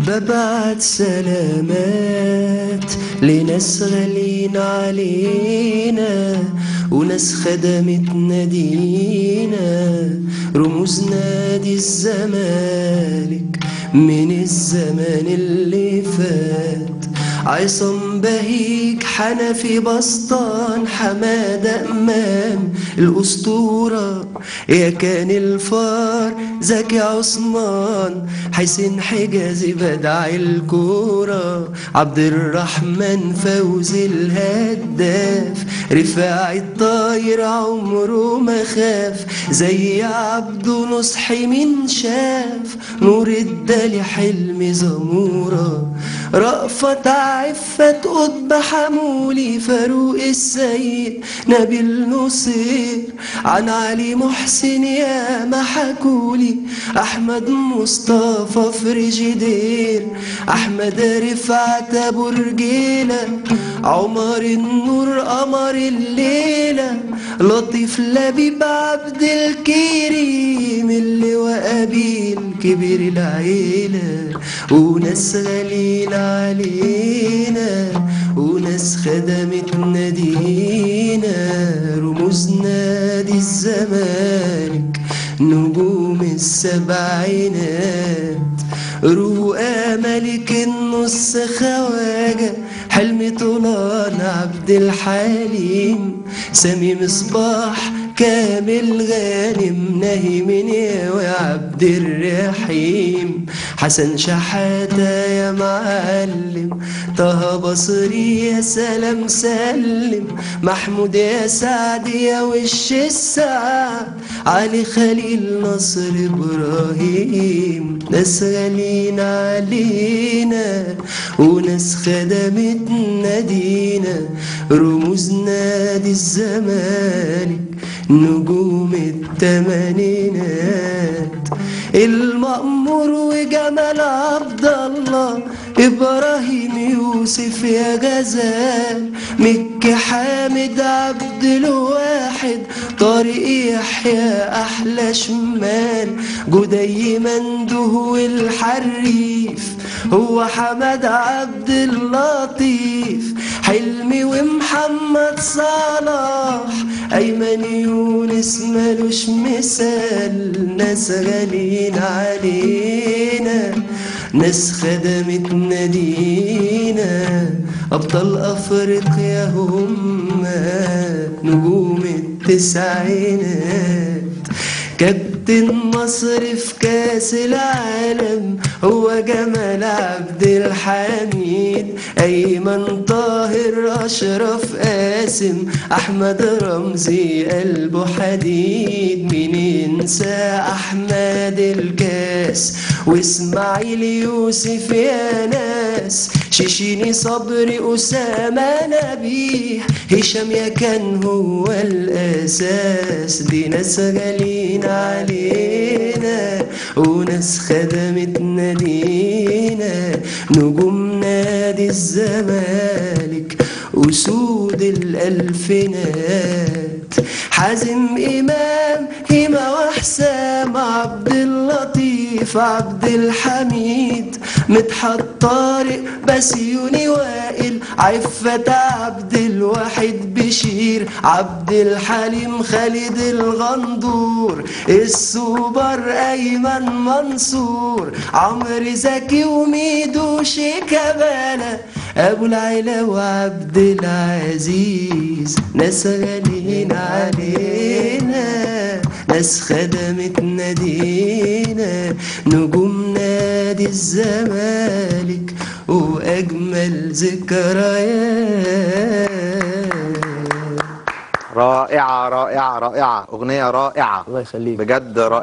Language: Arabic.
ببعت سلامات لناس غالين علينا وناس خدمت نادينا، رموز نادي الزمالك من الزمان اللي فات. عصام بهيج، حنفي بسطان، حمادة إمام الأسطورة، يا كان الفار زكي عثمان، حسين حجازي بدع الكورة، عبد الرحمن فوزي الهداف، رفاعي الطاير عمره ما خاف، زي عبده نصحي من شاف، نور الدالي حلمي زمورة، رأفت عفت قطب حمولي، فاروق السيد نبيل نصير، عن علي محسن يا ما حكولي، أحمد مصطفى فريجيدير، أحمد رفعت أبو رجيلة، عمر النور قمر الليلة، لطيف لبيب عبد الكريم اللي وقابيل كبير العيلة، وناس غالين علينا وناس خدمت نادينا، رموز نادي الزمالك نجوم السبعينات، رؤى ملك النص خواجة، حلمي طولان عبد الحليم، سامي مصباح كامل غانم، ناهي منيا وعبد الرحيم، حسن شحاتة يا معلم، طه بصري يا سلام سلم، محمود يا سعد يا وش السعد، علي خليل نصر إبراهيم، ناس غالين علينا وناس خدمت نادينا، رموز نادي الزمالك نجوم التمانينات، المأمور وجمال عبد الله، إبراهيم يوسف يا غزال، مكي حامد عبد الواحد، طارق يحيى أحلى شمال، جدي مندوه والحريف، هو حمد عبد اللطيف، حلمي ومحمد صلاح، أيمن يونس مالوش مثال، ناس غالين علينا ناس خدمت نادينا، أبطال أفريقيا هم نجوم التسعينات، كابتن مصر في كاس العالم هو جمال عبد الحميد، أيمن طاهر أشرف قاسم، أحمد رمزي قلبه حديد، مين ينسى أحمد الكاس وإسماعيل يوسف يا ناس، شيشيني صبري أسامة نبيه، هشام يا كان هو الأساس، دي ناس غالين علينا وناس خدمت نادينا، نجوم نادي الزمالك أسود الألفينات، حازم إمام هيما وحسام، عبد اللطيف عبد الحميد، مدحت طارق بسيوني وائل، عفت عبد الواحد بشير، عبد الحليم خالد الغندور، السوبر أيمن منصور، عمرو زكي وميدو شيكابالا، أبو العلا وعبد العزيز، ناس غالين علينا ناس خدمت نادينا، نجوم نادي الزمالك وأجمل ذكريات. رائعة رائعة رائعة، أغنية رائعة، الله يخليك بجد رائعة.